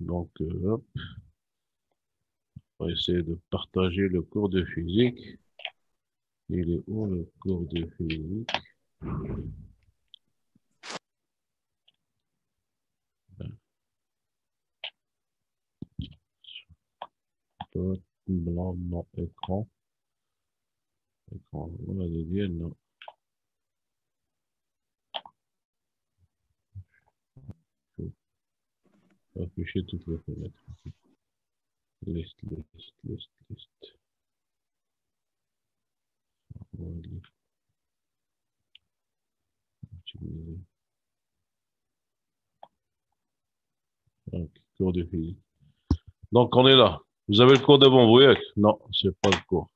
donc hop, on va essayer de partager le cours de physique. Il est où le cours de physique? Blanc, non, écran. Écran, on a des liens, non. Afficher toutes les fenêtres. Liste. Donc, cours de physique. Donc, on est là. Vous avez le cours devant vous, oui? Non, c'est pas le cours.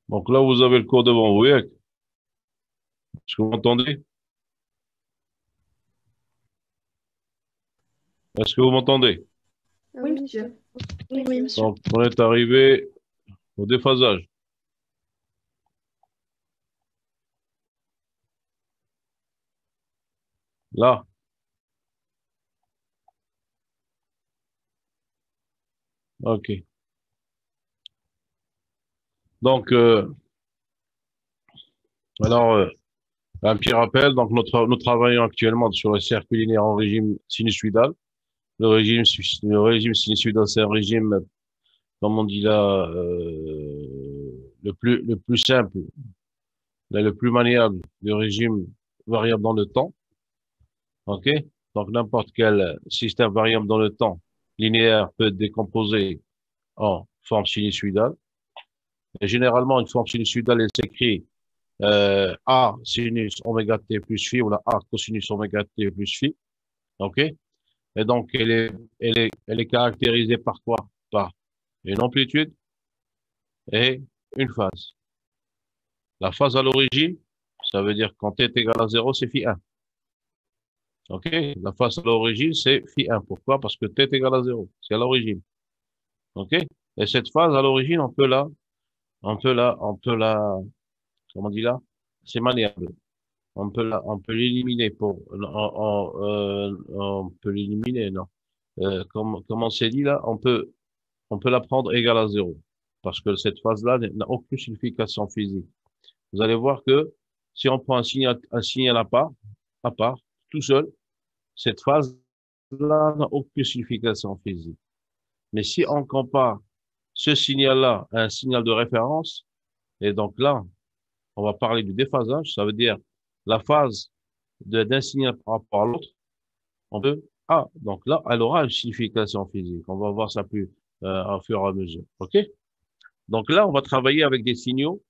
Donc là, vous avez le cours devant vous, oui? Est-ce que vous m'entendez? Est-ce que vous m'entendez? Oui, monsieur. Oui, monsieur. Donc, on est arrivé au déphasage. Là. OK. Donc, alors, un petit rappel. Donc, nous travaillons actuellement sur le circuit linéaire en régime sinusoïdal. Le régime sinusoïdal, c'est un régime, comme on dit là, le plus simple, le plus maniable du régime variable dans le temps. OK? Donc, n'importe quel système variable dans le temps linéaire peut être décomposé en forme sinusoïdale. Et généralement, une forme sinusoïdale, elle s'écrit A sinus oméga t plus phi ou la A cosinus oméga t plus phi. OK? Et donc, elle est caractérisée par quoi? Par une amplitude et une phase. La phase à l'origine, ça veut dire quand t est égal à 0, c'est phi 1. OK? La phase à l'origine, c'est phi 1. Pourquoi? Parce que t est égal à 0. C'est à l'origine. OK? Et cette phase à l'origine, on peut la, comment on dit là? C'est maniable. On peut l'éliminer on peut l'éliminer, non. Comme on s'est dit là, on peut la prendre égale à 0. Parce que cette phase-là n'a aucune signification physique. Vous allez voir que si on prend un signal à part, tout seul, cette phase-là n'a aucune signification physique. Mais si on compare ce signal-là à un signal de référence, et donc là, on va parler du déphasage, ça veut dire la phase d'un signal par rapport à l'autre, on peut, donc là, elle aura une signification physique. On va voir ça plus au fur et à mesure. OK? Donc là, on va travailler avec des signaux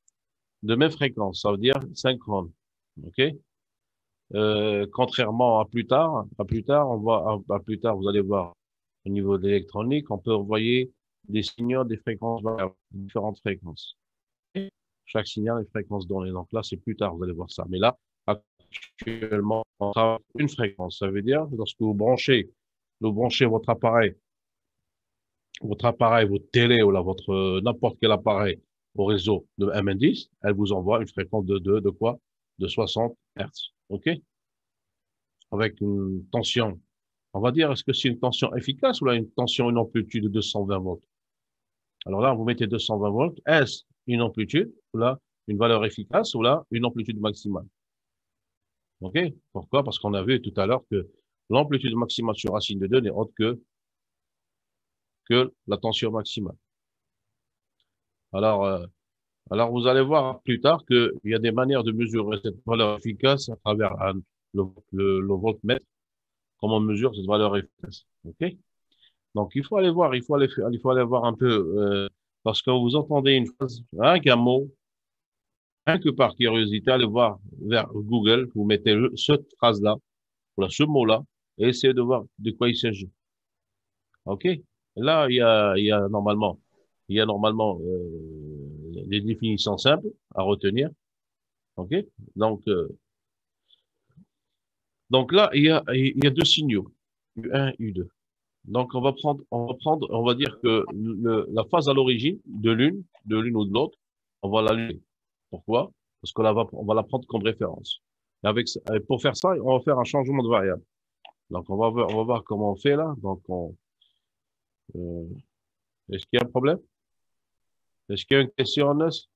de même fréquence, ça veut dire synchrone. OK? Contrairement à plus tard, à plus tard, vous allez voir au niveau de l'électronique, on peut envoyer des signaux des fréquences variables, différentes fréquences. Chaque signal a une fréquence donnée. Donc là, c'est plus tard, vous allez voir ça. Mais là, actuellement, on travaille une fréquence. Ça veut dire, lorsque vous branchez votre appareil, votre télé ou là, votre n'importe quel appareil au réseau de M10, elle vous envoie une fréquence de quoi? De 60 Hertz. OK? Avec une tension. On va dire, est-ce que c'est une tension efficace ou là, une amplitude de 220 volts? Alors là, vous mettez 220 volts. Est-ce une amplitude ou là, une valeur efficace ou là, une amplitude maximale? OK? Pourquoi? Parce qu'on a vu tout à l'heure que l'amplitude maximale sur racine de 2 n'est autre que la tension maximale. Alors, vous allez voir plus tard qu'il y a des manières de mesurer cette valeur efficace à travers le voltmètre, comment on mesure cette valeur efficace. OK? Donc, il faut aller voir un peu, parce que vous entendez une phrase, qu'un mot, rien que par curiosité, allez voir vers Google, vous mettez cette phrase-là, ou ce mot-là, et essayez de voir de quoi il s'agit. OK? Là, il y a normalement des définitions simples à retenir. OK? Donc, donc là, il y a deux signaux, U1, U2. Donc, on va dire que la phase à l'origine de l'une ou de l'autre, on va l'allumer. Pourquoi? Parce on va la prendre comme référence. Pour faire ça, on va faire un changement de variable. Donc, on va voir comment on fait là. Donc, euh, est-ce qu'il y a un problème? Est-ce qu'il y a une question, Anas?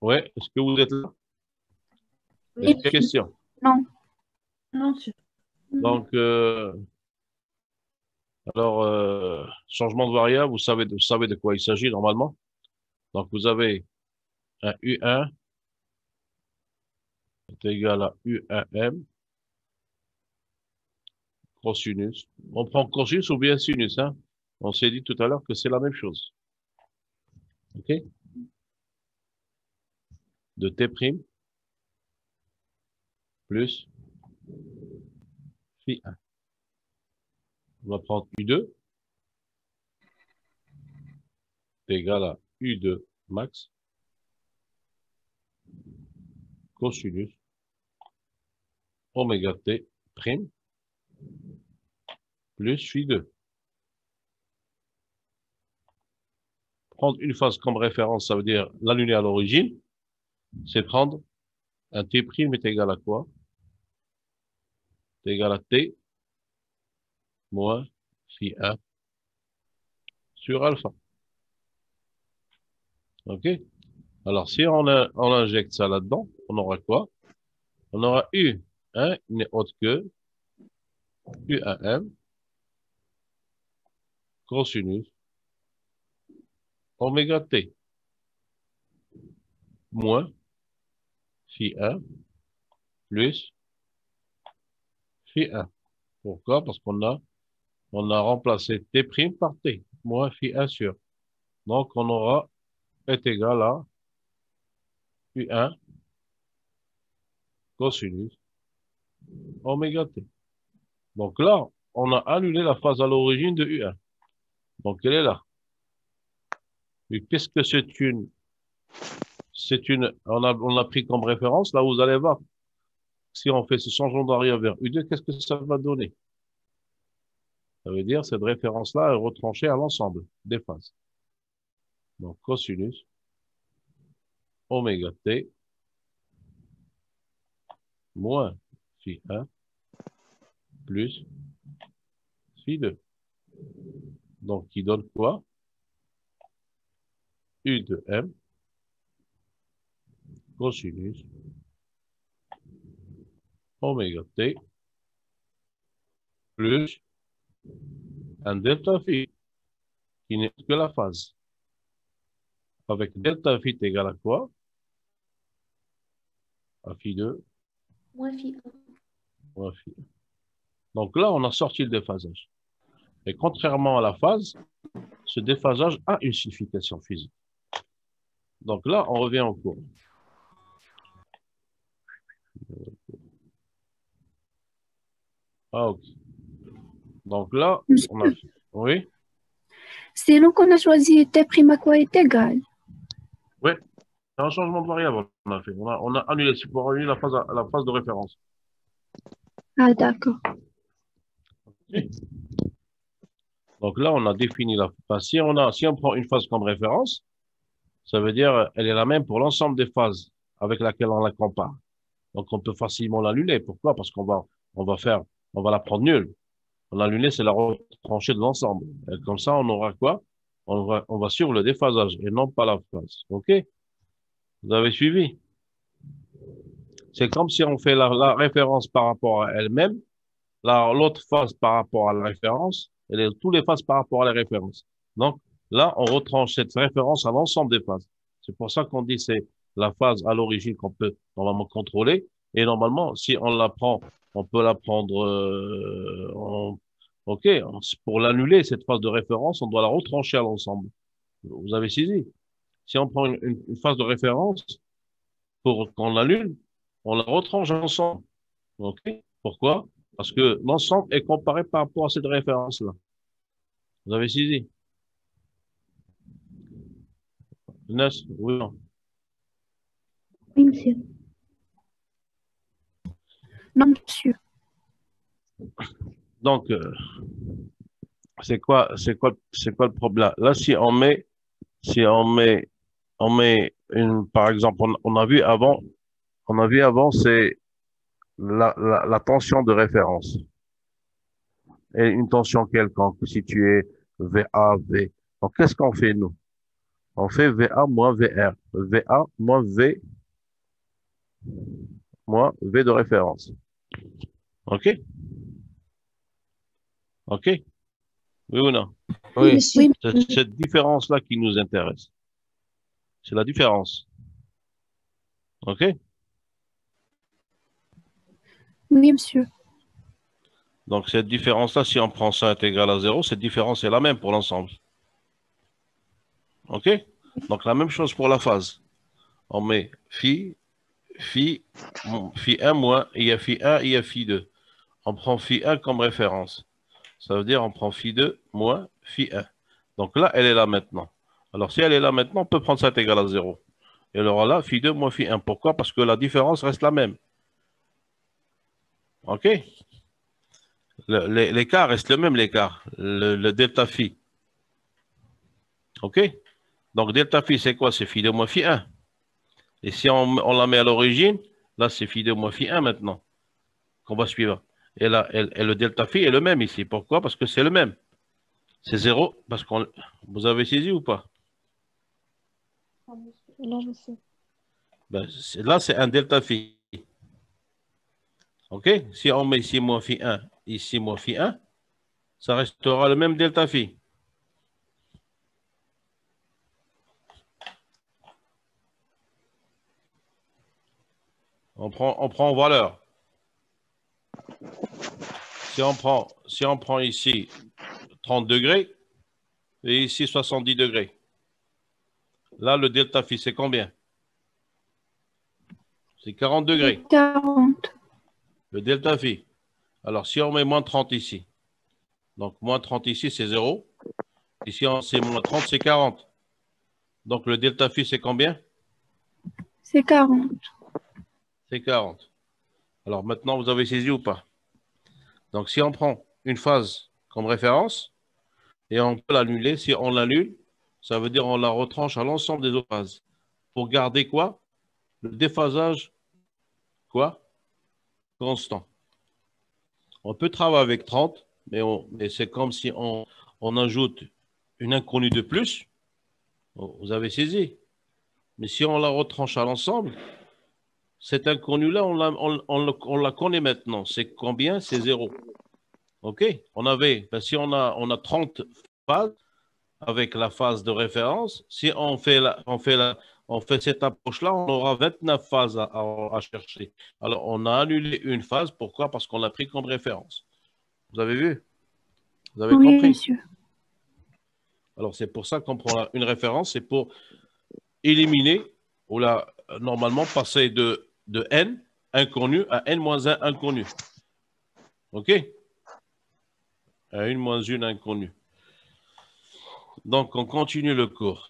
Oui, est-ce que vous êtes là? Est-ce qu'il y a une question? Non. Non, monsieur. Donc, alors, changement de variable, vous savez de quoi il s'agit normalement. Donc, vous avez un U1 est égal à U1M cosinus. On prend cosinus ou bien sinus, hein? On s'est dit tout à l'heure que c'est la même chose. OK? De T' plus phi 1. On va prendre U2 est égal à U2 max cosinus oméga T' plus phi 2. Prendre une phase comme référence, ça veut dire l'annuler à l'origine, c'est prendre un T' est égal à quoi? C'est égal à T moins phi 1 sur alpha. OK? Alors, si on injecte ça là-dedans, on aura quoi? On aura U1 n'est autre que U1M cosinus oméga T moins phi 1 plus phi 1. Pourquoi? Parce on a remplacé T' par T moins phi 1 sur. Donc, on aura est égal à U1 cosinus oméga T. Donc là, on a annulé la phase à l'origine de U1. Donc, elle est là. Et qu'est-ce que on a pris comme référence. Là, vous allez voir, si on fait ce changement d'arrière vers U2, qu'est-ce que ça va donner? Ça veut dire cette référence-là est retranchée à l'ensemble des phases. Donc, cosinus oméga T moins phi 1 plus phi 2. Donc, qui donne quoi? U de M cosinus oméga T plus un delta phi qui n'est que la phase. Avec delta phi est égal à quoi? À phi 2 Moins phi 1. moins phi 1. Donc là, on a sorti le déphasage. Et contrairement à la phase, ce déphasage a une signification physique. Donc là, on revient au cours. Ah, ok. Donc là, on a fait. Oui? C'est nous qu'on a choisi T' à quoi est égal. Oui. C'est un changement de variable, on a fait. On a annulé, c'est pour annuler la phase de référence. Ah, d'accord. Okay. Donc là, on a défini la phase. Si on prend une phase comme référence, ça veut dire elle est la même pour l'ensemble des phases avec laquelle on la compare. Donc on peut facilement l'annuler. Pourquoi? Parce on va la prendre nulle. L'annuler, c'est la retrancher de l'ensemble. Comme ça, on aura quoi? On va suivre le déphasage et non pas la phase. OK? Vous avez suivi? C'est comme si on fait la référence par rapport à elle-même, l'autre phase par rapport à la référence, et tous les phases par rapport à la référence. Donc, là, on retranche cette référence à l'ensemble des phases. C'est pour ça qu'on dit c'est la phase à l'origine qu'on peut normalement contrôler. Et normalement, si on la prend, on peut la prendre, OK, pour l'annuler, cette phase de référence, on doit la retrancher à l'ensemble. Vous avez saisi? Si on prend une phase de référence, pour qu'on l'annule, on la retranche ensemble. OK? Pourquoi? Parce que l'ensemble est comparé par rapport à cette référence-là. Vous avez saisi? Inès, oui, non. Oui, monsieur. Non, monsieur. Donc, c'est quoi le problème? Là, si on met par exemple, on a vu avant, c'est la tension de référence et une tension quelconque située VA, V. Donc, qu'est-ce qu'on fait, nous? On fait VA moins VR. VA moins V moins V de référence. OK? OK? Oui ou non? Oui, Oui, monsieur. C'est cette différence-là qui nous intéresse. C'est la différence. OK? oui, monsieur. Donc, cette différence-là, si on prend ça est égal à 0, cette différence est la même pour l'ensemble. OK? Donc, la même chose pour la phase. On met phi 1 moins, il y a phi 1, il y a phi 2. On prend phi 1 comme référence. Ça veut dire on prend phi 2 moins phi 1. Donc là, elle est là maintenant. Alors, si elle est là maintenant, on peut prendre ça est égal à 0. Et alors là, phi 2 moins phi 1. Pourquoi? Parce que la différence reste la même. OK? L'écart reste le même, l'écart. Le delta phi. OK? Donc, delta phi, c'est quoi? C'est phi 2 moins phi 1. Et si on la met à l'origine, là, c'est phi 2 moins phi 1 maintenant, qu'on va suivre. Et là, et le delta phi est le même ici. Pourquoi? Parce que c'est le même. C'est 0, parce qu'on... Vous avez saisi ou pas? Non, monsieur. Ben, là, c'est un delta phi. OK? Si on met ici moins phi 1, ici moins phi 1, ça restera le même delta phi. On prend en valeur. Si on prend ici 30 degrés et ici 70 degrés, là, le delta phi, c'est combien? C'est 40 degrés. 40. Le delta phi. Alors, si on met moins 30 ici, donc moins 30 ici, c'est 0. Ici, c'est moins 30, c'est 40. Donc, le delta phi, c'est combien? C'est 40. C'est 40. Alors, maintenant, vous avez saisi ou pas? Donc, si on prend une phase comme référence, et on peut l'annuler, si on l'annule, ça veut dire on la retranche à l'ensemble des autres phases. Pour garder quoi? Le déphasage, quoi? Constant. On peut travailler avec 30, mais c'est comme si on ajoute une inconnue de plus. Vous avez saisi. Mais si on la retranche à l'ensemble, cette inconnue-là, on la connaît maintenant. C'est combien? C'est 0. OK? Si on a 30 phases avec la phase de référence, si on fait cette approche-là, on aura 29 phases à chercher. Alors, on a annulé une phase. Pourquoi? Parce qu'on l'a pris comme référence. Vous avez vu? Vous avez Oui, compris? monsieur. Alors, c'est pour ça qu'on prend une référence. C'est pour éliminer ou normalement passer de n inconnu à n-1 inconnu. OK? À n moins 1 inconnu. Donc, on continue le cours.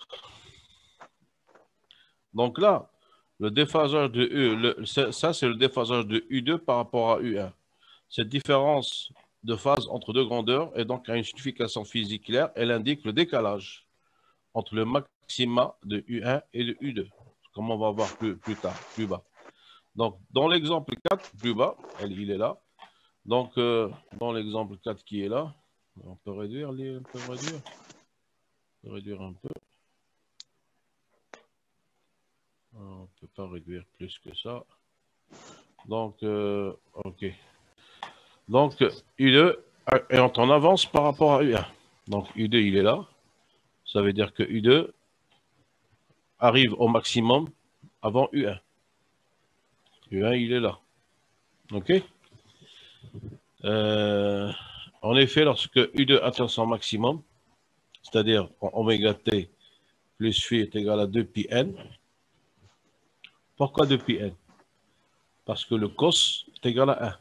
Donc là, le déphasage de U, ça c'est le déphasage de U2 par rapport à U1. Cette différence de phase entre deux grandeurs est donc à une signification physique claire. Elle indique le décalage entre le maxima de U1 et de U2, comme on va voir plus tard, plus bas. Donc, dans l'exemple 4, plus bas, il est là. Donc, dans l'exemple 4 qui est là, on peut réduire un peu. On ne peut pas réduire plus que ça. Donc, OK. Donc, U2, et on avance par rapport à U1. Donc, U2, il est là. Ça veut dire que U2 arrive au maximum avant U1. U1, il est là. OK? En effet, lorsque U2 atteint son maximum, c'est-à-dire oméga t plus phi est égal à 2 pi n. Pourquoi 2 pi n? Parce que le cos est égal à 1.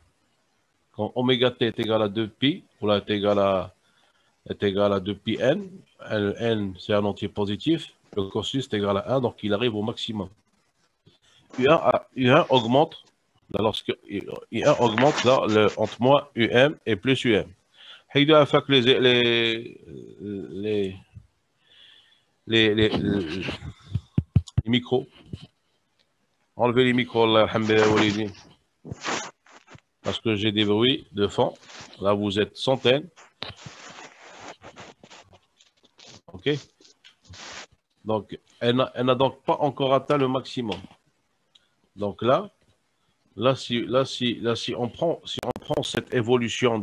Quand oméga t est égal à 2 pi, ou là est égal à 2 pi n, n c'est un entier positif, le cosinus est égal à 1, donc il arrive au maximum. U1 augmente, lorsque U1 augmente là, entre moins UM et plus UM. حيدوا عفاك les les, les, les micros. Enlevez les micros là, alhamdoulilah, walidin. Parce que j'ai des bruits de fond. Là, vous êtes centaines. OK? Donc, elle n'a donc pas encore atteint le maximum. Donc là, si on prend cette évolution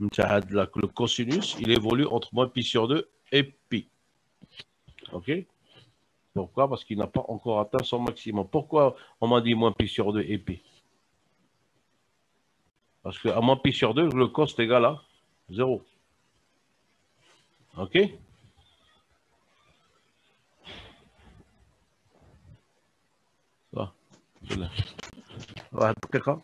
le cosinus, il évolue entre moins pi sur 2 et pi. OK? Pourquoi? Parce qu'il n'a pas encore atteint son maximum. Pourquoi on m'a dit moins pi sur 2 et pi? Parce qu'à moins pi sur 2, le cos est égal à 0. OK? Ça, c'est là. واحد دقيقة.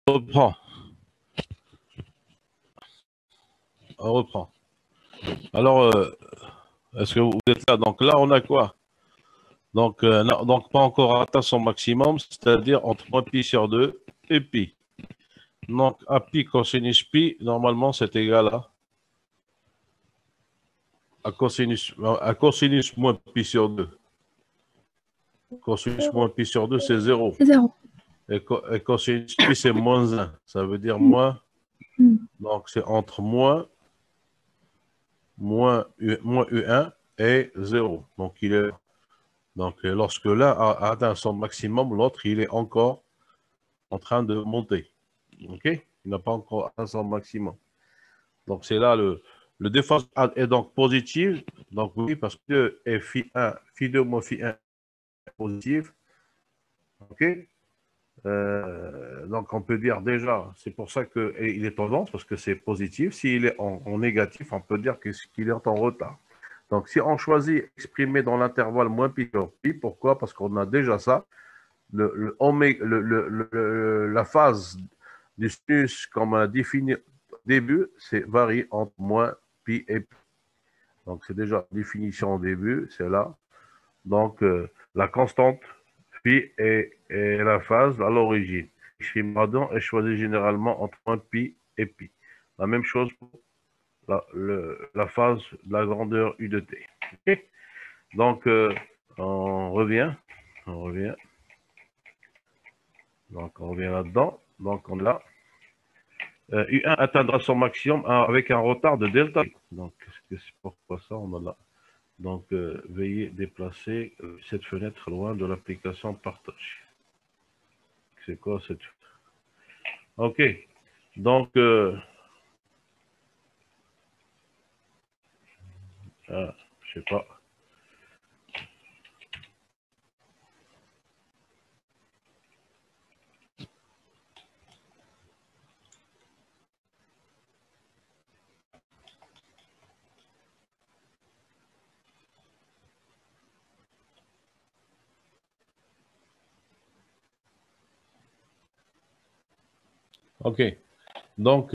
On reprend. On reprend. Alors, est-ce que vous êtes là? Donc là, on a quoi? Donc, donc pas encore atteint son maximum, c'est-à-dire entre moins pi sur 2 et pi. Donc, à pi cosinus pi, normalement, c'est égal à cosinus moins pi sur 2. Cosinus moins pi sur 2, c'est 0. C'est 0. Et cosinus pi, c'est moins 1. Ça veut dire moins. Donc, c'est entre moins U1 et 0. Donc, lorsque l'un a atteint son maximum, l'autre, il est encore en train de monter. OK? Il n'a pas encore atteint son maximum. Donc, c'est là le déphasage est donc positif. Donc, oui, parce que phi1, phi2 moins phi1 est positif. OK? Donc, on peut dire déjà, c'est pour ça qu'il est tendance, parce que c'est positif. S'il est en négatif, on peut dire qu'il est en retard. Donc, si on choisit exprimer dans l'intervalle moins pi sur pi, pourquoi? Parce qu'on a déjà ça. La phase du sinus, comme on a défini au début, varie entre moins pi et pi. Donc, c'est déjà la définition au début, c'est là. Donc, la constante phi est la phase à l'origine. L'extrême est choisi généralement entre moins pi et pi. La même chose pour la phase de la grandeur U de t. Okay? Donc, on revient. Donc, on revient là-dedans. Donc, on a U1 atteindra son maximum avec un retard de delta. Donc, c'est pourquoi ça, on a là. Donc, veuillez déplacer cette fenêtre loin de l'application partage. C'est quoi cette fenêtre? OK. Donc, je sais pas. OK. Donc,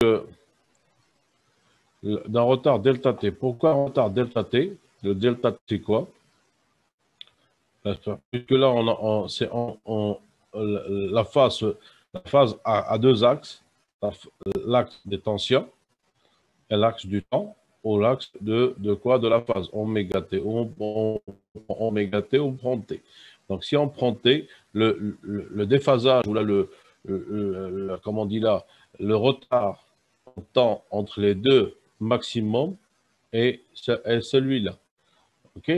d'un retard delta t. Pourquoi un retard delta t? Le delta t, c'est quoi? Puisque là, la phase a deux axes. L'axe des tensions et l'axe du temps, ou l'axe de quoi? De la phase, oméga t. Oméga t, on prend t. Donc, si on prend t, le déphasage, ou là, comment on dit là, le retard en temps entre les deux maximum est celui-là. OK?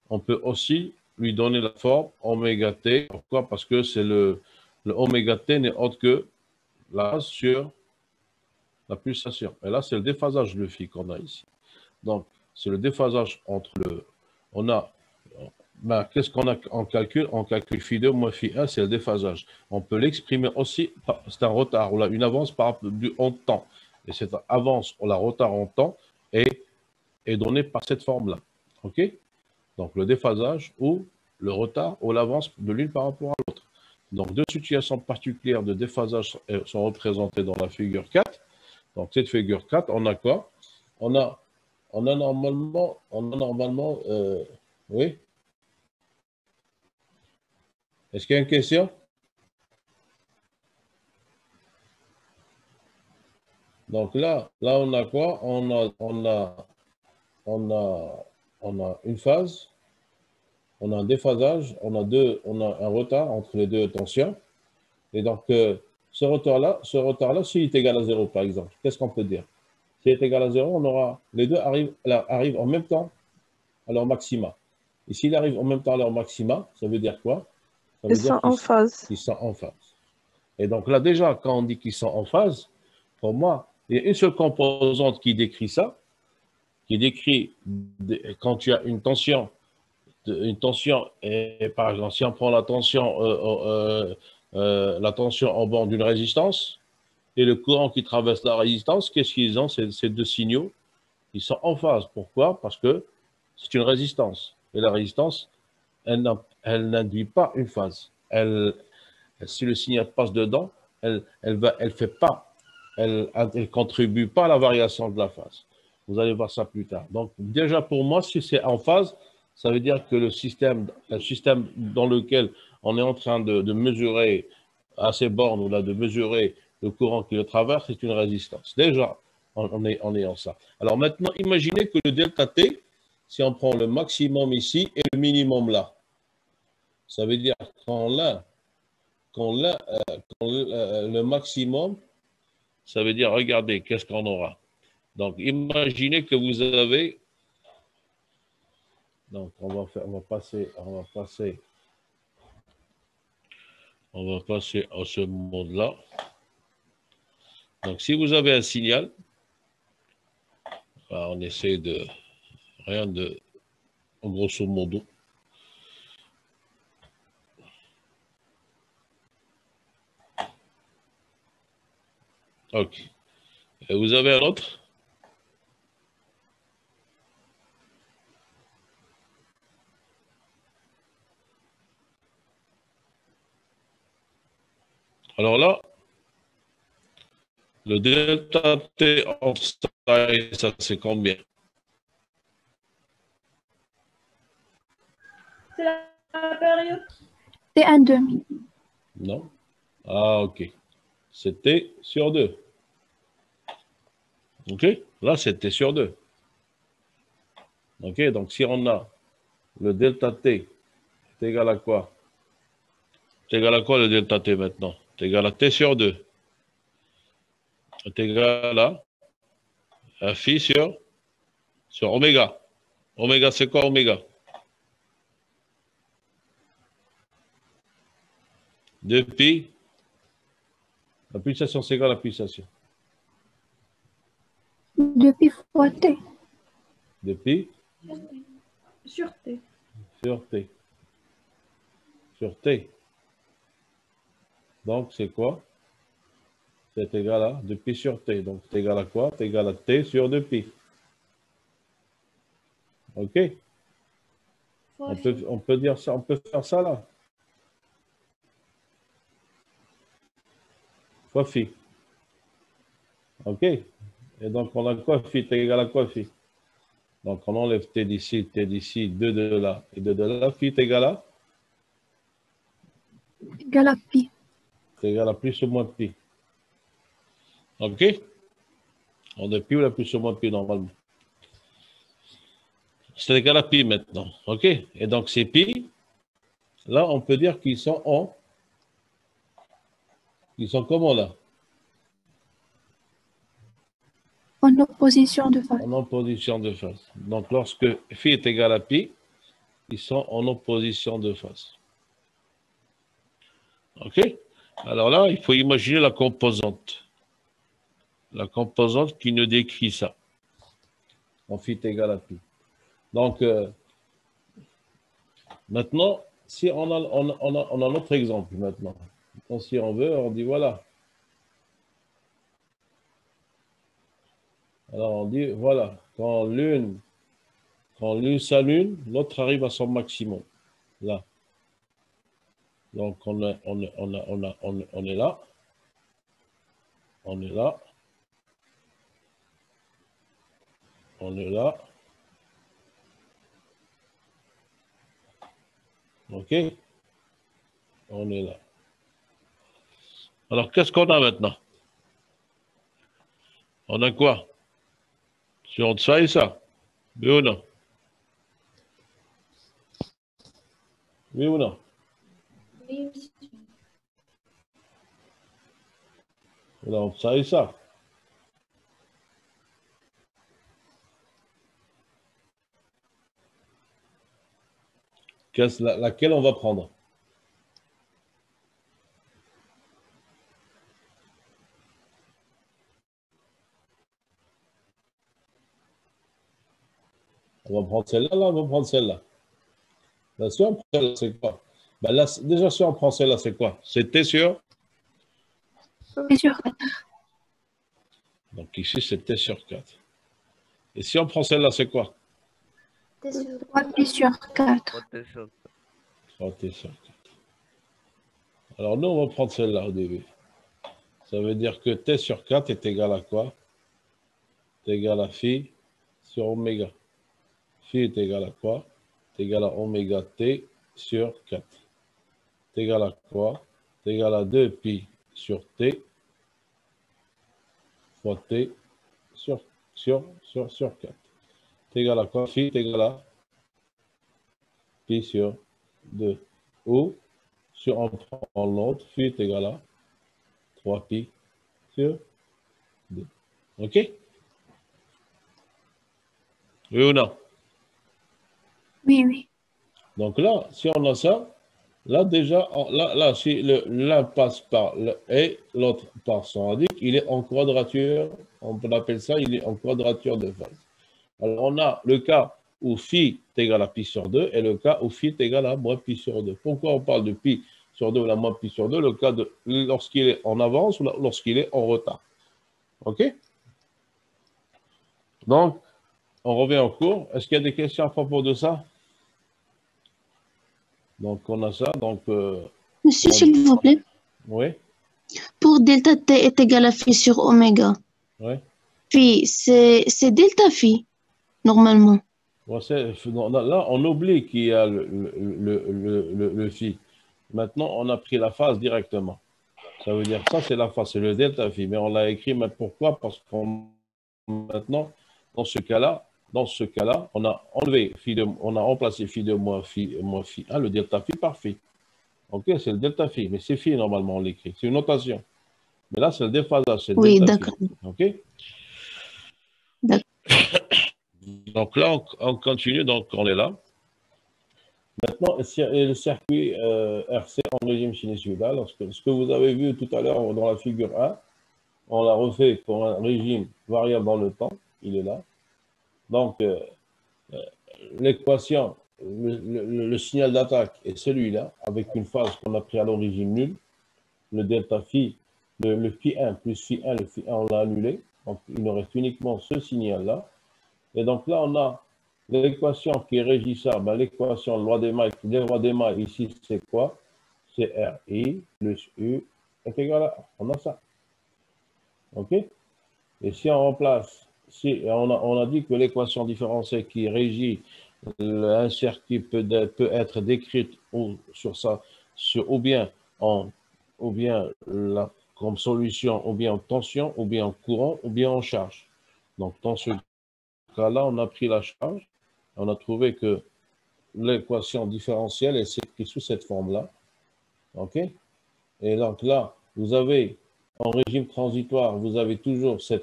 On peut aussi lui donner la forme oméga t. Pourquoi? Parce que c'est le oméga t n'est autre que la sur la pulsation. Et là, c'est le déphasage de phi qu'on a ici. Donc, c'est le déphasage entre le... On a... Ben, qu'est-ce qu'on a en calcul? On calcule phi 2 moins phi 1, c'est le déphasage. On peut l'exprimer aussi, c'est un retard, ou là, une avance en temps. Et cette avance, ou la retard en temps, est donnée par cette forme-là. OK? Donc, le déphasage ou le retard ou l'avance de l'une par rapport à l'autre. Donc, deux situations particulières de déphasage sont représentées dans la figure 4. Donc, cette figure 4, on a quoi? On a normalement, oui. Est-ce qu'il y a une question? Donc là, on a quoi? On a une phase, on a un déphasage, on a un retard entre les deux tensions. Et donc, ce retard-là, s'il est égal à 0, par exemple, qu'est-ce qu'on peut dire? S'il est égal à 0, on aura, les deux arrivent en même temps à leur maxima. Et s'ils arrivent en même temps à leur maxima, ça veut dire quoi? Ça veut Ils dire sont en phase. qu'ils sont en phase. Et donc là, déjà, quand on dit qu'ils sont en phase, pour moi, il y a une seule composante qui décrit ça, qui décrit quand tu as une tension, et par exemple, si on prend la tension en bord d'une résistance et le courant qui traverse la résistance, qu'est-ce qu'ils ont, ces deux signaux? Ils sont en phase. Pourquoi? Parce que c'est une résistance. Et la résistance, elle n'induit pas une phase. Si le signal passe dedans, elle contribue pas à la variation de la phase. Vous allez voir ça plus tard. Donc, déjà pour moi, si c'est en phase, ça veut dire que le système dans lequel on est en train de mesurer à ces bornes, ou là, de mesurer le courant qui le traverse, c'est une résistance. Déjà, on est en ça. Alors maintenant, imaginez que le delta T, si on prend le maximum ici et le minimum là, ça veut dire le maximum, ça veut dire, regardez, qu'est-ce qu'on aura. Donc, imaginez que vous avez... Donc, on va passer à ce mode-là. Donc, si vous avez un signal, on essaie de... Rien de... Grosso modo. OK. Et vous avez un autre? Alors là, le delta T entre ça et ça, c'est combien? C'est la période. C'est un demi. Non? Ah, OK. C'était sur 2. OK? Là, c'était sur 2. OK? Donc, si on a le delta T est égal à quoi? C'est égal à quoi le delta T maintenant? C'est égal à T sur 2. est égal à phi sur oméga. Oméga, c'est quoi oméga? 2pi. La pulsation, c'est quoi la pulsation? 2pi fois t. 2pi Sur T. sur t. Sur t. Donc, c'est quoi? C'est égal à 2pi sur t. Donc, c'est égal à quoi? C'est égal à t sur 2pi. OK? On peut dire ça, on peut faire ça là. Fois phi. OK? Et donc, on a quoi phi? Est égal à quoi phi? Donc, on enlève t d'ici, 2 de là et 2 de là. Phi est égal à? Égal à pi. C'est égal à plus ou moins pi. OK? On est pi ou la plus ou moins pi normalement. C'est égal à pi maintenant. OK? Et donc, c'est pi. Là, on peut dire qu'ils sont en. Ils sont comment là? En opposition de phase. En opposition de phase. Donc, lorsque phi est égal à pi, ils sont en opposition de phase. OK? Alors là, il faut imaginer la composante. La composante qui nous décrit ça. En phi est égal à pi. Donc, maintenant, si on a notre exemple maintenant. Donc, si on veut, on dit voilà. Alors, on dit voilà. Quand l'une s'allume, l'autre arrive à son maximum. Là. Donc, on est là. On est là. On est là. OK? On est là. Alors, qu'est-ce qu'on a maintenant? On a quoi? Sur ça et ça. Oui ou non? Oui ou non? Oui, monsieur. Alors, ça et ça. Laquelle on va prendre? On va prendre celle-là, là, on va prendre celle-là. Là, si on prend celle-là, c'est quoi? Ben là, déjà, si on prend celle-là, c'est quoi? C'était sur? T sur 4. Donc ici, c'est T sur 4. Et si on prend celle-là, c'est quoi? 3pi sur 4. 3T sur 4. Alors nous, on va prendre celle-là au début. Ça veut dire que T sur 4 est égal à quoi? C'est égal à phi sur oméga. Phi est égal à quoi? C'est égal à oméga T sur 4. C'est égal à quoi? C'est égal à 2pi sur T fois T sur 4. C'est égal à quoi? Phi est égal à pi sur 2. Ou, si on prend l'autre, phi est égal à 3pi sur 2. OK? Oui ou non? Oui, oui. Donc là, si on a ça, là déjà, là si l'un passe par le et l'autre par son radic, il est en quadrature, on appelle ça, il est en quadrature de phase. Alors on a le cas où phi est égal à pi sur 2 et le cas où phi est égal à moins pi sur 2. Pourquoi on parle de pi sur 2 ou la moins pi sur 2? Le cas de lorsqu'il est en avance ou lorsqu'il est en retard. OK? Donc, on revient au cours. Est-ce qu'il y a des questions à propos de ça? Donc, on a ça. Donc, Monsieur, s'il vous plaît, oui, pour delta t est égal à phi sur oméga, oui. phi, c'est delta phi, normalement. Bon, là, on oublie qu'il y a le phi. Maintenant, on a pris la phase directement. Ça veut dire que ça, c'est la phase, c'est le delta phi. Mais on l'a écrit, mais pourquoi? Parce qu'on maintenant, dans ce cas-là, on a enlevé on a remplacé phi de moins phi 1, le delta phi par phi. OK, c'est le delta phi, mais c'est phi normalement, on l'écrit. C'est une notation. Mais là, c'est le déphasage, c'est Oui, delta phi. d'accord. OK? D'accord. Donc là, on continue, donc on est là. Maintenant, le circuit RC en régime sinusoïdal, ce que vous avez vu tout à l'heure dans la figure 1, on l'a refait pour un régime variable dans le temps, il est là. Donc, l'équation, le signal d'attaque est celui-là, avec une phase qu'on a pris à l'origine nulle. Le delta phi, le phi 1 plus phi 1, le phi 1, on l'a annulé. Donc, il nous reste uniquement ce signal-là. Et donc là, on a l'équation qui régit ça. Ben, l'équation loi des mailles, ici, c'est quoi? C'est RI plus U est égal à 1. On a ça. OK? Et si on remplace, on a dit que l'équation différentielle qui régit un circuit peut être décrite ou bien comme solution, ou bien en tension, ou bien en courant, ou bien en charge. Donc, dans ce cas-là, on a pris la charge, on a trouvé que l'équation différentielle est écrite sous cette forme-là. OK? Et donc là, vous avez, en régime transitoire, vous avez toujours ça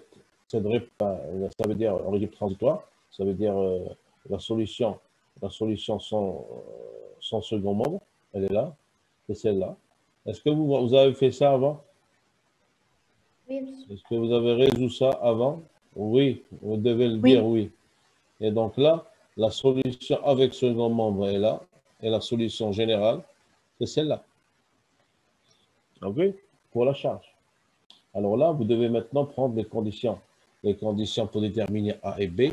veut dire en régime transitoire, ça veut dire la solution sans second membre, elle est là, c'est celle-là. Est-ce que vous avez fait ça avant? Oui, monsieur. Est-ce que vous avez résolu ça avant? Oui, vous devez le dire oui. Et donc là, la solution avec second membre est là, et la solution générale, c'est celle-là. OK? Pour la charge. Alors là, vous devez maintenant prendre les conditions. Les conditions pour déterminer A et B.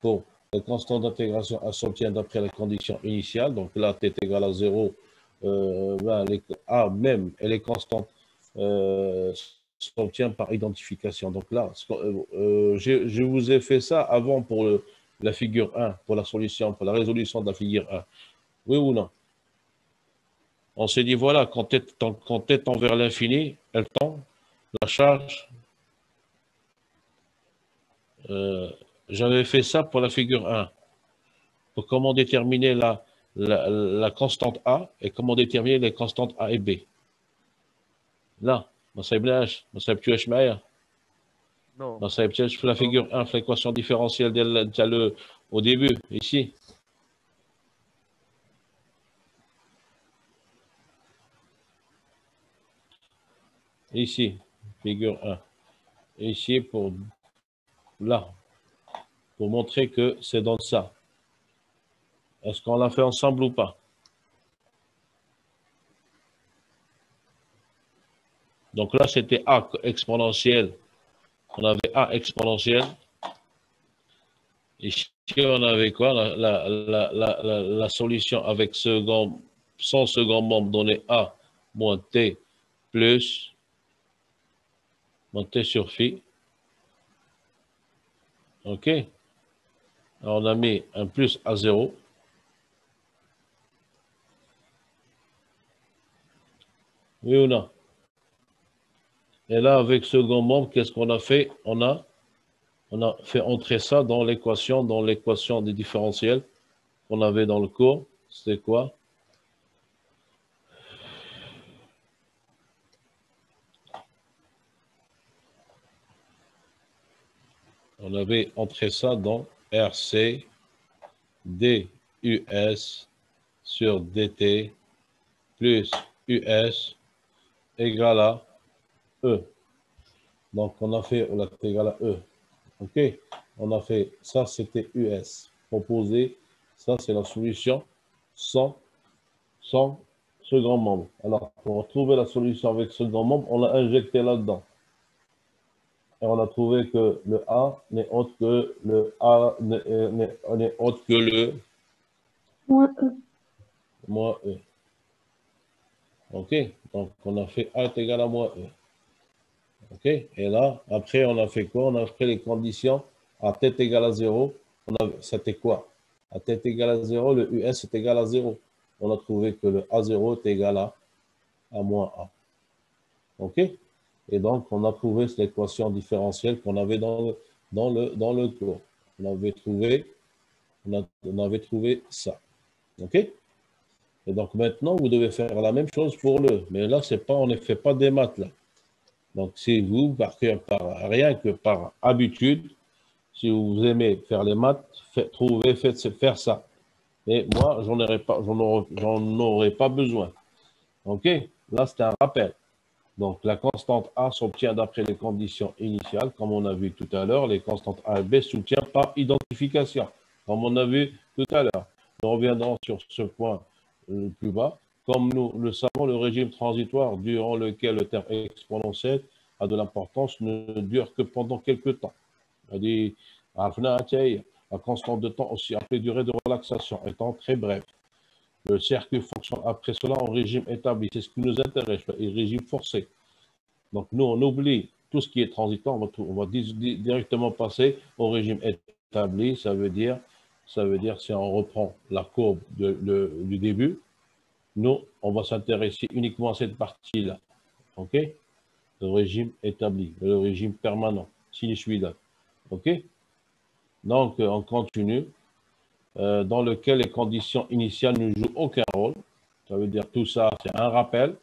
Pour les constantes d'intégration, elles s'obtiennent d'après les conditions initiales. Donc là, t est égal à 0. A même et les constantes s'obtiennent par identification. Donc là, je vous ai fait ça avant pour la figure 1, pour la solution, pour la résolution de la figure 1. Oui ou non? On s'est dit, voilà, quand t tend vers l'infini, elle tend, la charge, j'avais fait ça pour la figure 1, pour comment déterminer la constante A et comment déterminer les constantes A et B. Là, ما صايبناش ما صايبتوهاش معايا Non. ما صايبتهاش في la figure 1 في l'équation différentielle au début, ici. Ici, figure 1. Ici, là, pour montrer que c'est dans ça. Est-ce qu'on l'a fait ensemble ou pas? Donc là, c'était A exponentielle. On avait A exponentielle. Ici, on avait quoi? La solution avec sans second membre donné A moins T plus moins T sur phi. OK? Alors, on a mis un plus à 0. Oui ou non? Et là, avec second membre, qu'est-ce qu'on a fait? On a fait entrer ça dans l'équation des différentiels qu'on avait dans le cours. C'était quoi? On avait entré ça dans RC DUS sur DT plus US égale à E. Donc, on a fait la égal à E. OK? On a fait ça, c'était US. Proposé, ça, c'est la solution sans second membre. Alors, pour trouver la solution avec second membre, on l'a injecté là-dedans. Et on a trouvé que le A n'est autre que le A n'est autre que le Moins E. moins E. OK? Donc, on a fait A est égal à moins E. OK? Et là, après, on a fait quoi? On a fait les conditions à t est égal à 0. C'était quoi? À t est égal à 0, le US est égal à 0. On a trouvé que le A0 est égal à moins A. OK? Et donc, on a trouvé l'équation différentielle qu'on avait dans le cours. On avait trouvé ça. OK? Et donc, maintenant, vous devez faire la même chose pour le. Mais là, c'est pas, on ne fait pas des maths, là. Donc, c'est vous, rien que par habitude, si vous aimez faire les maths, faites faire ça. Mais moi, j'en aurais pas besoin. OK? Là, c'est un rappel. Donc, la constante A s'obtient d'après les conditions initiales, comme on a vu tout à l'heure. Les constantes A et B s'obtiennent par identification, comme on a vu tout à l'heure. Nous reviendrons sur ce point plus bas. Comme nous le savons, le régime transitoire durant lequel le terme exponentiel a de l'importance ne dure que pendant quelques temps. C'est-à-dire, la constante de temps, aussi appelée durée de relaxation, étant très brève. Le cercle fonctionne après cela en régime établi. C'est ce qui nous intéresse, le régime forcé. Donc, nous, on oublie tout ce qui est transitant. On va directement passer au régime établi. Ça veut dire, si on reprend la courbe du début, nous, on va s'intéresser uniquement à cette partie-là. OK? Le régime établi, le régime permanent, sinusoïdal. OK? Donc, on continue. Dans lequel les conditions initiales ne jouent aucun rôle. Ça veut dire tout ça, c'est un rappel.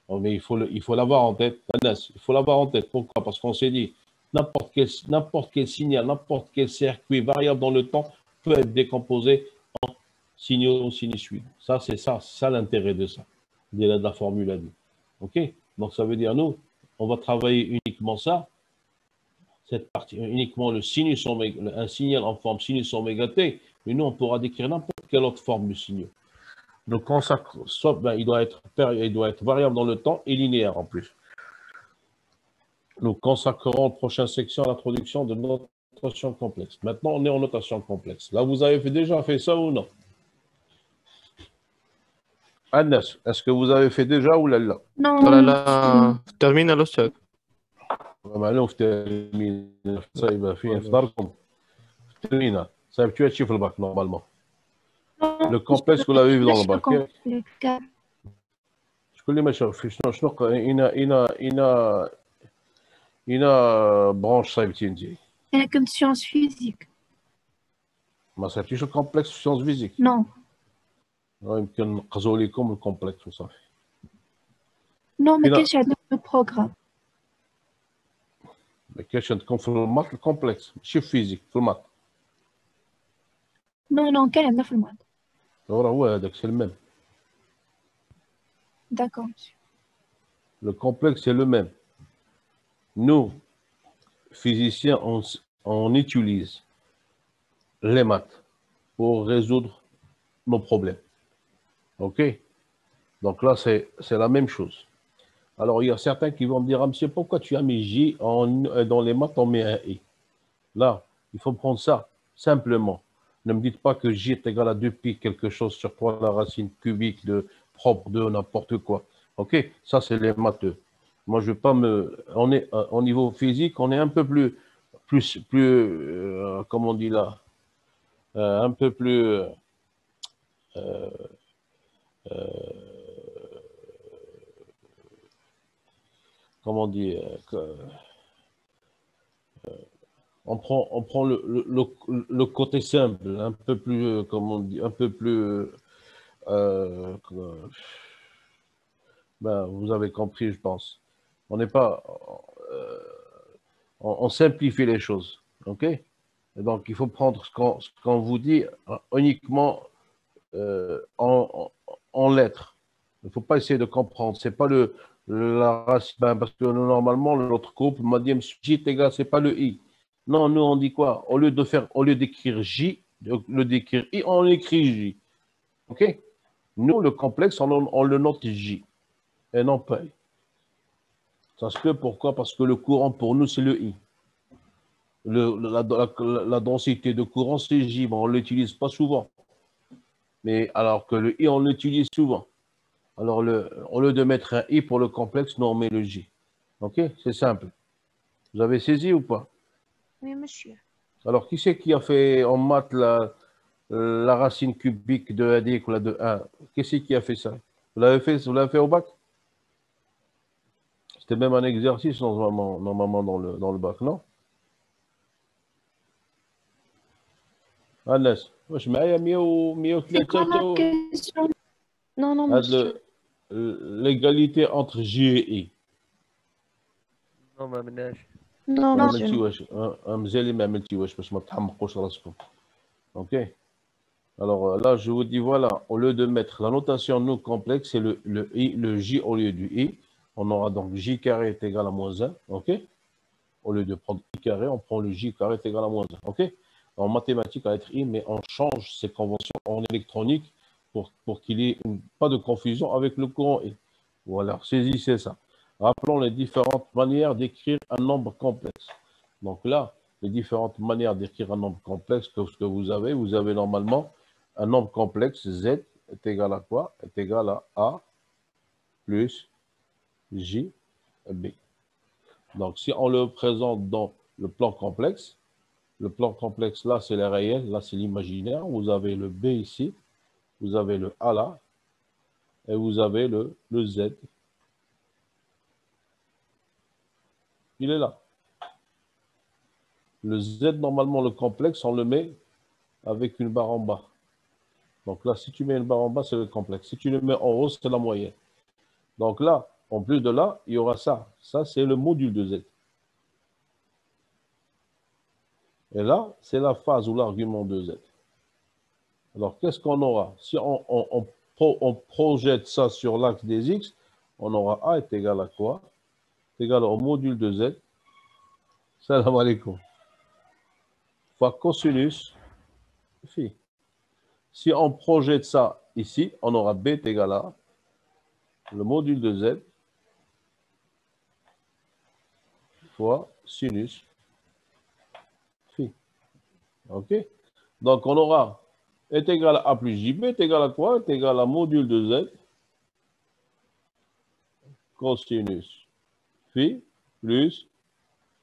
Mais il faut l'avoir en tête. Il faut l'avoir en tête. Pourquoi? Parce qu'on s'est dit, n'importe quel signal, n'importe quel circuit variable dans le temps peut être décomposé en signaux ou sinusoïdes. Ça, c'est ça l'intérêt de ça, de la formule à dit. OK? Donc, ça veut dire, nous, on va travailler uniquement ça, cette partie, uniquement le sinus oméga, un signal en forme sinus oméga t, mais nous, on pourra décrire n'importe quelle autre forme de signaux. Donc, il doit être variable dans le temps et linéaire en plus. Nous consacrerons en prochaine section à l'introduction de notation complexe. Maintenant, on est en notation complexe. Là, vous avez déjà fait ça ou non? Agnès, est-ce que vous avez fait déjà ou là? Non, ترى non, لا ترمينا الأستاذ. معلوم في الترمينة صايبة في إفطاركم في الترمينة صايب tu as في الباك normalement. non. Le complexe vous l'avez vu dans le bac. Complexe. شكون اللي ما شاف شنو إنا برانش صايبتي انت؟ Elle est comme science physique. ما صايبتيش الكومبلكس في سيونس فيزيك؟ Non. يمكن نقزوا لكم الكومبلكس وصافي. Non, mais Fina- qu'est-ce qu'il y a dans le programme? ما كاينش عندكم في المات الكومبلكس ماشي في فيزيك في المات. Non, non, quel est le maths? هو هذاك سي الميم. D'accord, monsieur. Le complexe c'est le même. Nous, physiciens, on utilise les maths pour résoudre nos problèmes. OK? Donc là, c'est la même chose. Alors, il y a certains qui vont me dire, ah, monsieur, pourquoi tu as mis J dans les maths, on met un I? Là, il faut prendre ça simplement. Ne me dites pas que J est égal à 2pi quelque chose sur 3 la racine cubique de propre de n'importe quoi. OK? Ça, c'est les matheux. Moi, je ne vais pas me... On est, au niveau physique, on est un peu plus comment on dit là, un peu plus... comment on dit, on prend le côté simple, un peu plus, comment on dit, un peu plus, ben, vous avez compris, je pense. On n'est pas, on simplifie les choses, ok? Et donc, il faut prendre ce qu'on vous dit uniquement en lettres. Il ne faut pas essayer de comprendre. C'est pas la racine, ben, parce que normalement, l'autre groupe m'a dit, J est égal, c'est pas le I. Non, nous, on dit quoi? Au lieu d'écrire J, le d'écrire I, on écrit J. OK? Nous, le complexe, on le note J. Et non pas I. Parce que, pourquoi? Parce que le courant, pour nous, c'est le I. La densité de courant, c'est J. Bon, on ne l'utilise pas souvent. Mais alors que le I, on l'utilise souvent. Alors, au lieu de mettre un I pour le complexe, nous, on met le J. OK? C'est simple. Vous avez saisi ou pas? Oui, monsieur. Alors, qui c'est qui a fait en maths la racine cubique de 1 ou la de 1? Qui c'est qui a fait ça? Vous l'avez fait au bac? C'était même un exercice normalement dans le bac, non? Agnès, واش معايا 100 C'est quoi la 103 question? Non, non, هاد monsieur. l'égalité entre J et I. Non, ما عملناش. Non, ما monsieur. عملتي واش مزيان ما عملتي واش باش ما تحمقوش راسكم. Ok. Alors là, je vous dis, voilà, au lieu de mettre la notation non complexe, c'est le J au lieu du I. On aura donc J carré est égal à moins 1. Ok. Au lieu de prendre I carré, on prend le J carré est égal à moins 1. Ok. En mathématiques, à être I, mais on change ces conventions en électronique pour qu'il y ait pas de confusion avec le courant I. Voilà, saisissez ça. Rappelons les différentes manières d'écrire un nombre complexe. Donc là, les différentes manières d'écrire un nombre complexe que ce que vous avez normalement un nombre complexe, Z est égal à quoi? Est égal à A plus J B. Donc, si on le présente dans le plan complexe là, c'est le réel, là, c'est l'imaginaire. Vous avez le B ici, vous avez le A là, et vous avez le Z. Il est là. Le Z, normalement, le complexe, on le met avec une barre en bas. Donc là, si tu mets une barre en bas, c'est le complexe. Si tu le mets en haut, c'est la moyenne. Donc là, en plus de là, il y aura ça. Ça, c'est le module de Z. Et là, c'est la phase ou l'argument de Z. Alors, qu'est-ce qu'on aura? Si on projette ça sur l'axe des X, on aura A est égal à quoi? C'est égal au module de Z. Salam alaikum. Fois cosinus phi. Si on projette ça ici, on aura B est égal à le module de Z fois sinus phi. OK? Donc, on aura est égal à A plus JB est égal à quoi? Est égal à module de Z cosinus phi plus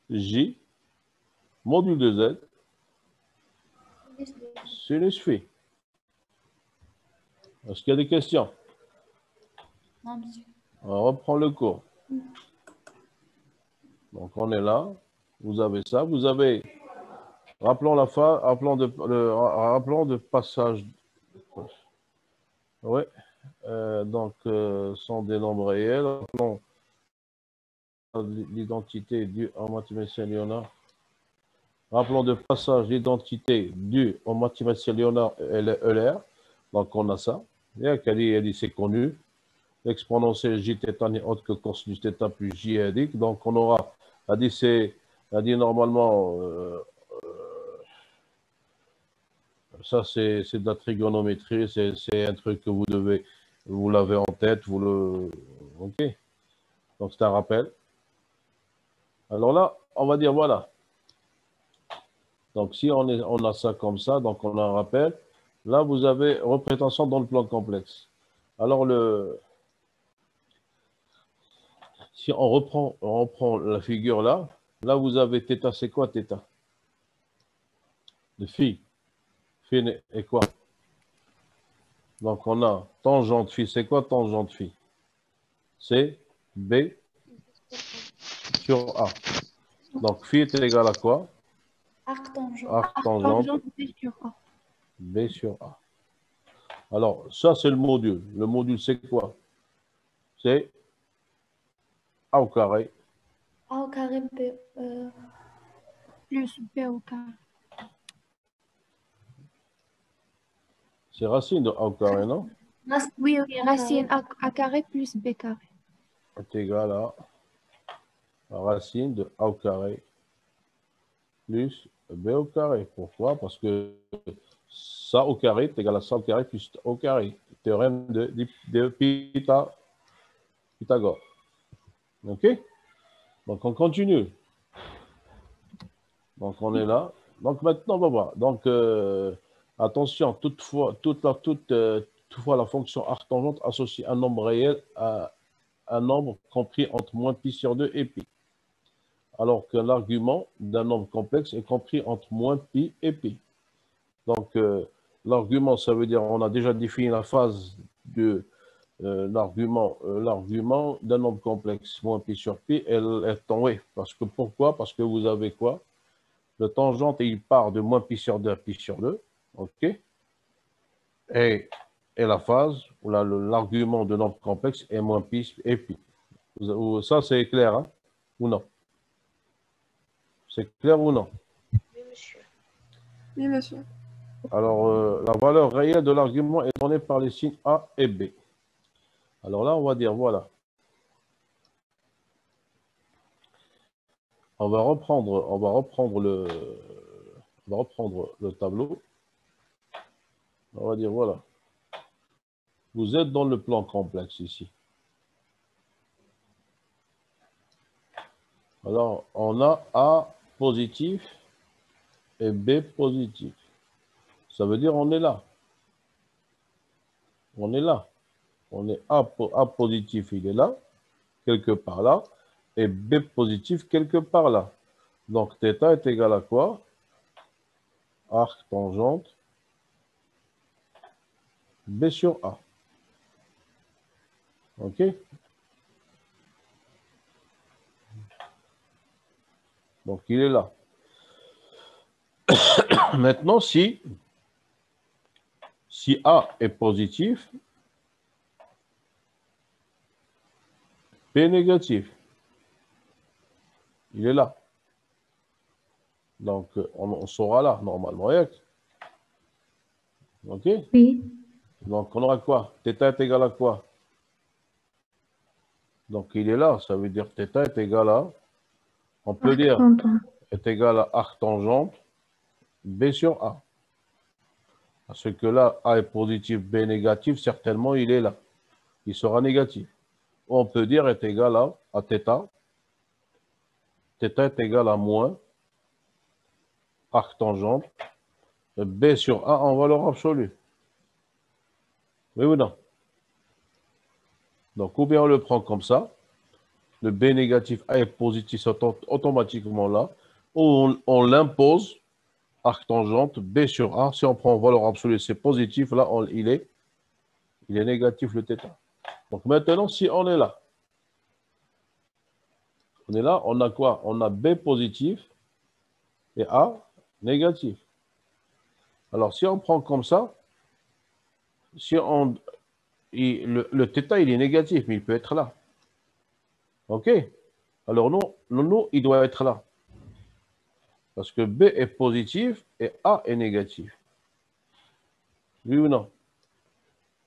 J module de Z sinus phi. Est-ce qu'il y a des questions? Non, monsieur. On reprend le cours. Donc, on est là. Vous avez ça. Vous avez, rappelons la phase, rappelons de passage. Oui. Donc, sont des nombres réels. Rappelons l'identité due en mathématicien Léonard. Rappelons de passage l'identité due au mathématicien Léonard et Euler. Donc, on a ça. Et elle dit c'est connu. L'exponentielle J θ n'est autre que cosinus θ plus J indique. Donc, on aura, elle dit normalement, ça c'est de la trigonométrie, c'est un truc que vous l'avez en tête, ok. Donc, c'est un rappel. Alors là, on va dire voilà. Donc, si on a ça comme ça, donc on a un rappel. Là, vous avez représentation dans le plan complexe. Alors, si on reprend la figure là, vous avez θ, c'est quoi θ? De phi. Phi est quoi? Donc on a tangente phi, c'est quoi tangente phi? C'est B sur A. Donc phi est égal à quoi? Arc tangent. Arc tangente Tangente B sur A. B sur A. Alors ça c'est le module. Le module c'est quoi? C'est A au carré A au carré B. Plus B au carré. c'est racine de A au carré, non? Oui, racine A carré plus B carré. Est égal à racine de A au carré plus B au carré. Pourquoi? Parce que ça au carré est égal à ça au carré plus au carré. Théorème de Pythagore. OK? Donc, on continue. Donc, on est là. Donc, maintenant, on va voir. Donc, attention, toutefois, la fonction arctangente associe un nombre réel à un nombre compris entre moins pi sur 2 et pi. Alors que l'argument d'un nombre complexe est compris entre moins pi et pi. Donc, l'argument, ça veut dire, on a déjà défini la phase de l'argument d'un nombre complexe, moins pi sur pi, elle est en oui. Pourquoi? Parce que vous avez quoi? Le tangente, il part de moins pi sur 2 à pi sur 2. OK? Et la phase, ou l'argument de nombre complexe est moins pi et pi. Ça, c'est clair, hein? Ou non? C'est clair ou non? Oui, monsieur. Alors, la valeur réelle de l'argument est donnée par les signes A et B. Alors là, on va dire, voilà. On va reprendre le tableau. On va dire, voilà. Vous êtes dans le plan complexe ici. Alors, on a A positif et B positif. Ça veut dire on est là. On est là. On est A positif, il est là, quelque part là, et B positif quelque part là. Donc, θ est égal à quoi? Arc tangente B sur A. OK? Donc, il est là. Maintenant, si A est positif, B est négatif. Il est là. Donc, on saura là, normalement. OK? Oui. Donc, on aura quoi? θ est égal à quoi? Donc, il est là. Ça veut dire θ est égal à, on peut Arc dire, tangente. est égal à arc tangente B sur A. Parce que là, A est positif, B est négatif, certainement, il est là. Il sera négatif. On peut dire est égal à θ. θ est égal à moins arc tangente B sur A en valeur absolue. Oui ou non? Donc, ou bien on le prend comme ça, le B négatif, A est positif, c'est automatiquement là, ou on l'impose, arc tangente B sur A, si on prend en valeur absolue, c'est positif, là, il est négatif le θ. Donc maintenant, si on est là, on a quoi? On a B positif et A négatif. Alors, si on prend comme ça, le θ, il est négatif, mais il peut être là. OK? Alors, nous, il doit être là. Parce que B est positif et A est négatif. Oui ou non?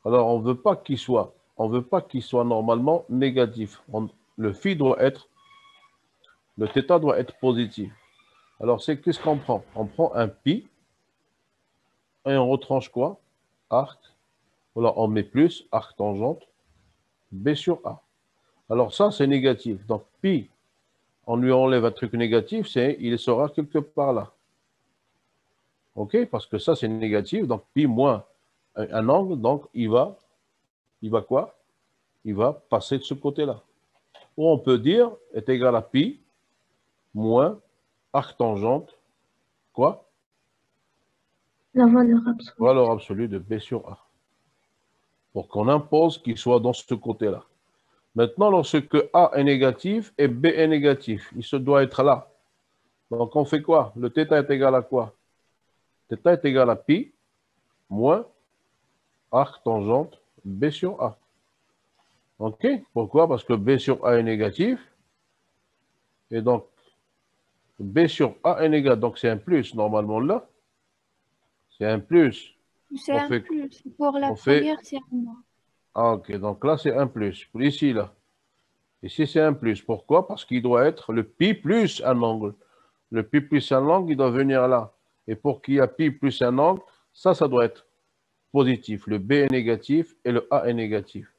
Alors, on ne veut pas qu'il soit normalement négatif. Le θ doit être positif. Alors, qu'est-ce qu'on prend? On prend un pi et on retranche quoi? Arc. Voilà, on met plus, arc tangente, B sur A. Alors ça, c'est négatif. Donc pi, on lui enlève un truc négatif, il sera quelque part là. OK? Parce que ça, c'est négatif. Donc pi moins un angle, donc il va quoi? Il va passer de ce côté-là. Ou on peut dire est égal à pi moins arc tangente, quoi? La valeur absolue. Valeur absolue de B sur A. Pour qu'on impose qu'il soit dans ce côté-là. Maintenant, lorsque A est négatif et B est négatif, il se doit être là. Donc, on fait quoi? Le θ est égal à quoi? θ est égal à pi moins arc tangente B sur A. OK? Pourquoi? Parce que B sur A est négatif. Et donc, B sur A est négatif. Donc, c'est un plus, normalement, là. C'est un plus. C'est un plus. Pour la première, c'est un moins. Ah, OK. Donc, là, c'est un plus. Ici, là. Ici, c'est un plus. Pourquoi? Parce qu'il doit être le pi plus un angle. Le pi plus un angle, il doit venir là. Et pour qu'il y ait pi plus un angle, ça doit être positif. Le B est négatif et le A est négatif.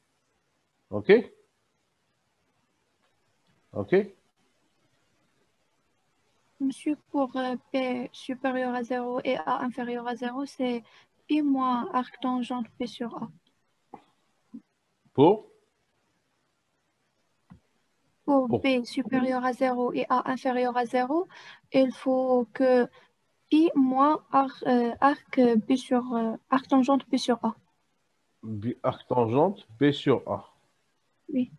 OK? OK? Monsieur, pour P supérieur à 0 et A inférieur à 0, c'est pi moins arc tangente P sur A. Pour B supérieur à 0 et A inférieur à 0, il faut que pi moins arc tangente P sur A. arc tangente B sur A. Oui.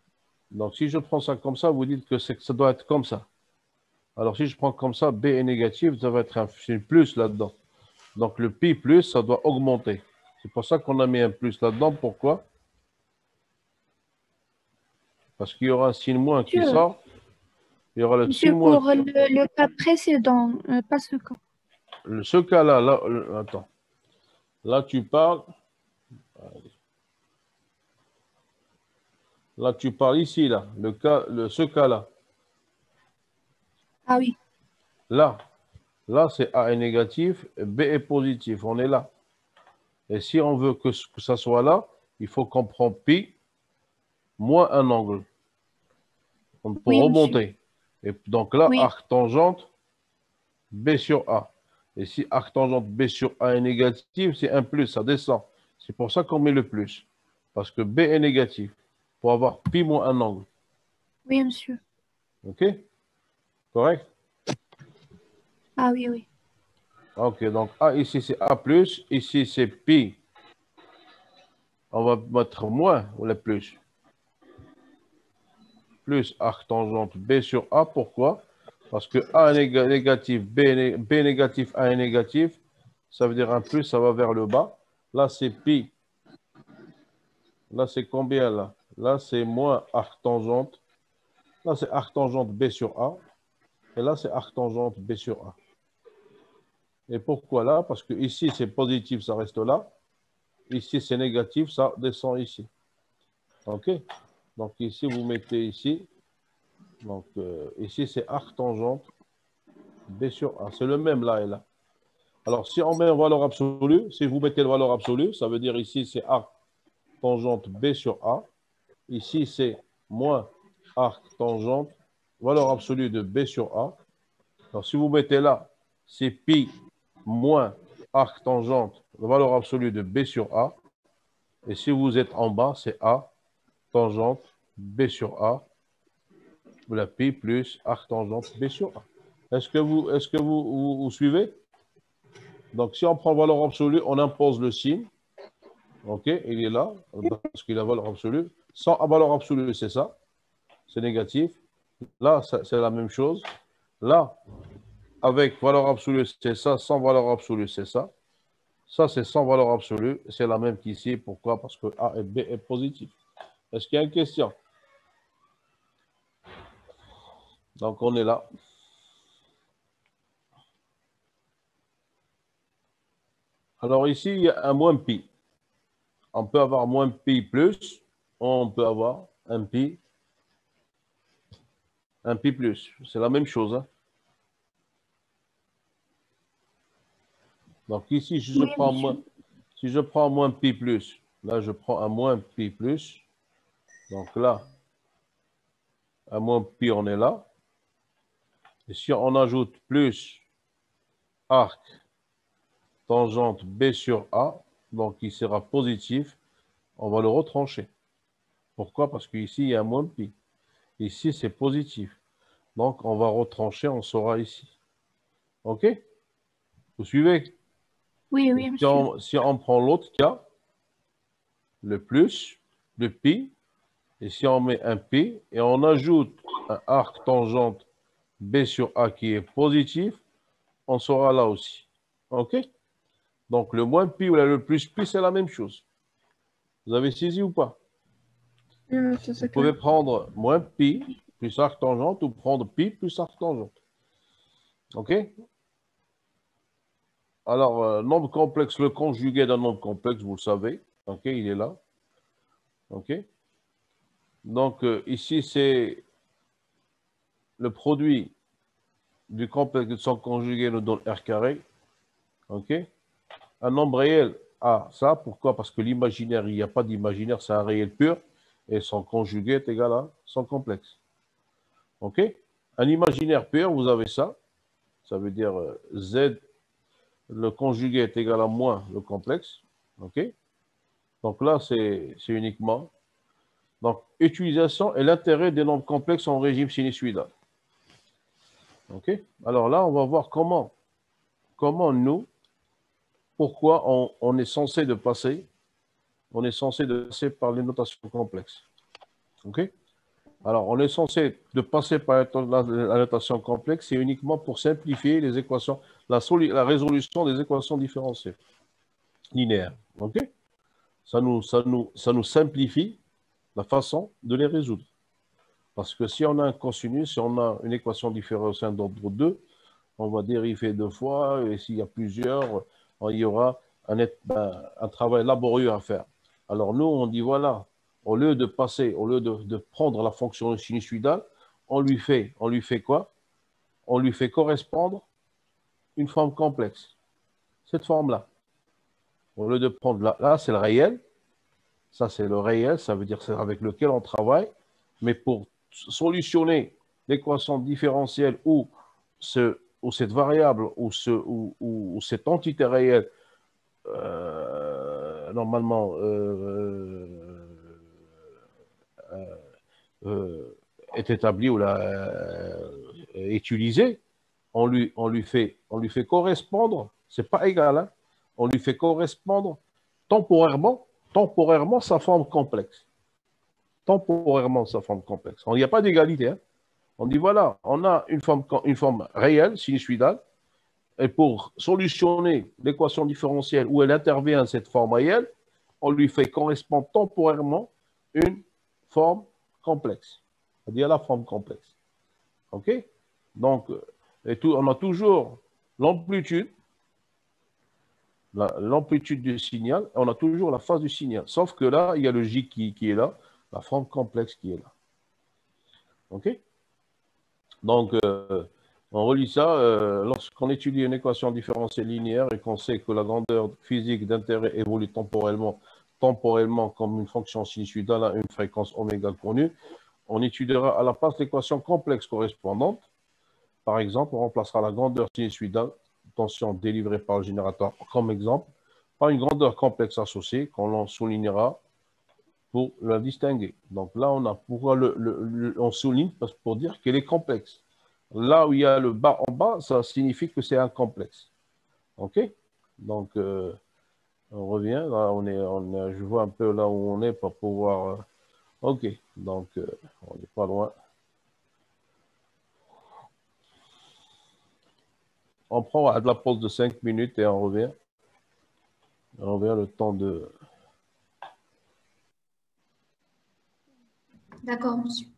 Donc, si je prends ça comme ça, vous dites que ça doit être comme ça. Alors, si je prends comme ça, B est négatif, ça va être un plus là-dedans. Donc, le pi plus, ça doit augmenter. C'est pour ça qu'on a mis un plus là-dedans. Pourquoi? Parce qu'il y aura un signe moins qui sort. Il y aura le Monsieur, moins. pour le cas précédent, pas ce cas. Ce cas-là, là, attends. Là, tu parles. Là, tu parles ici, là. Ce cas-là. Ah oui, Là. Là, c'est A est négatif, B est positif. On est là. Et si on veut que ça soit là, il faut qu'on prenne pi moins un angle. Pour oui, monsieur. remonter. Et donc là, Oui, arc tangente B sur A. Et si arc tangente B sur A est négatif, c'est un plus, ça descend. C'est pour ça qu'on met le plus. Parce que B est négatif. Pour avoir pi moins un angle. oui, monsieur. OK? Correct? Ah oui, oui. OK, donc A ici c'est A plus, ici c'est pi. On va mettre moins ou le plus. Plus arc tangente B sur A. Pourquoi? Parce que A est négatif, B négatif, A est négatif. Ça veut dire un plus, ça va vers le bas. Là, c'est pi. Là, c'est combien là? Là, c'est moins arc tangente. Là, c'est arc tangente B sur A. Et là, c'est arc tangente B sur A. Et pourquoi là? Parce que ici, c'est positif, ça reste là. Ici, c'est négatif, ça descend ici. OK? Donc ici, vous mettez ici. Donc ici, c'est arc tangente B sur A. C'est le même là et là. Alors, si on met une valeur absolue, si vous mettez la valeur absolue, ça veut dire ici, c'est arc tangente B sur A. Ici, c'est moins arc tangente, valeur absolue de B sur A. Alors, si vous mettez là, c'est pi moins arc tangente, valeur absolue de B sur A. Et si vous êtes en bas, c'est A tangente B sur A. La pi plus arc tangente B sur A. Est-ce que vous suivez? Donc, si on prend valeur absolue, on impose le signe. OK, il est là, parce qu'il a valeur absolue. Sans valeur absolue, c'est ça. C'est négatif. Là, c'est la même chose. Là, avec valeur absolue, c'est ça. Sans valeur absolue, c'est ça. Ça, c'est sans valeur absolue. C'est la même qu'ici. Pourquoi? Parce que A et B est positif. Est-ce qu'il y a une question? Donc, on est là. Alors, ici, il y a un moins pi. On peut avoir moins pi plus. On peut avoir un pi plus. C'est la même chose. Hein? Donc, ici, si je Oui, prends monsieur. si je prends moins pi plus, là, je prends un moins pi plus. Donc là, un moins pi, on est là. Et si on ajoute plus arc tangente B sur A, donc il sera positif, on va le retrancher. Pourquoi? Parce qu'ici, il y a un moins pi. Ici, c'est positif. Donc, on va retrancher, on sera ici. OK? Vous suivez? Oui, oui, monsieur. Si on prend l'autre cas, le plus, le pi, et si on met un pi, et on ajoute un arc tangente B sur A qui est positif, on sera là aussi. OK? Donc, le moins pi ou le plus pi, c'est la même chose. Vous avez saisi ou pas? Oui, monsieur, Vous c'est pouvez clair. prendre moins pi plus arc tangente ou prendre pi plus arc tangente. OK? Alors, nombre complexe, le conjugué d'un nombre complexe, vous le savez. OK, il est là. OK? Donc, ici, c'est le produit du complexe de son conjugué nous donne R carré. OK? Un nombre réel a ça. Pourquoi? Parce que l'imaginaire, il n'y a pas d'imaginaire, c'est un réel pur. Et son conjugué est égal à son complexe. OK? Un imaginaire pur, vous avez ça. Ça veut dire Z, le conjugué est égal à moins le complexe. OK? Donc là, c'est uniquement. Donc, utilisation et l'intérêt des nombres complexes en régime sinusoïdal. OK? Alors là, on va voir comment nous, pourquoi on est censé de passer, par les notations complexes. OK? Alors, on est censé de passer par la notation complexe, c'est uniquement pour simplifier les équations, la résolution des équations différentielles linéaires. OK? Ça nous simplifie la façon de les résoudre. Parce que si on a un cosinus, si on a une équation différentielle d'ordre 2, on va dériver deux fois, et s'il y a plusieurs, il y aura un travail laborieux à faire. Alors nous, on dit voilà, au lieu de prendre la fonction sinusoïdale, on lui fait quoi? On lui fait correspondre une forme complexe. Cette forme-là. Au lieu de prendre là, c'est le réel. Ça, c'est le réel, ça veut dire c'est avec lequel on travaille. Mais pour solutionner l'équation différentielle où cette variable ou cette entité réelle normalement est établie ou est utilisée, on lui fait correspondre, c'est pas égal, hein, on lui fait correspondre temporairement sa forme complexe. Temporairement sa forme complexe. Il n'y a pas d'égalité. Hein. On dit voilà, on a une forme réelle, sinusoïdale, et pour solutionner l'équation différentielle où elle intervient cette forme réelle, on lui fait correspondre temporairement une forme complexe, c'est-à-dire la forme complexe. OK? Donc, on a toujours l'amplitude du signal, on a toujours la phase du signal. Sauf que là, il y a le J qui est là, la forme complexe qui est là. OK? Donc, on relit ça, lorsqu'on étudie une équation différentielle linéaire et qu'on sait que la grandeur physique d'intérêt évolue temporellement comme une fonction sinusoïdale à une fréquence oméga connue, on étudiera à la place l'équation complexe correspondante. Par exemple, on remplacera la grandeur sinusoïdale, tension délivrée par le générateur comme exemple, par une grandeur complexe associée qu'on soulignera pour la distinguer. Donc là, on a pourquoi on souligne pour dire qu'elle est complexe. Là où il y a le bas en bas, ça signifie que c'est un complexe. OK? Donc, on revient. Là, je vois un peu là où on est pour pouvoir... OK. Donc, on n'est pas loin. On prend de la pause de 5 minutes et on revient. On revient le temps de... D'accord, monsieur.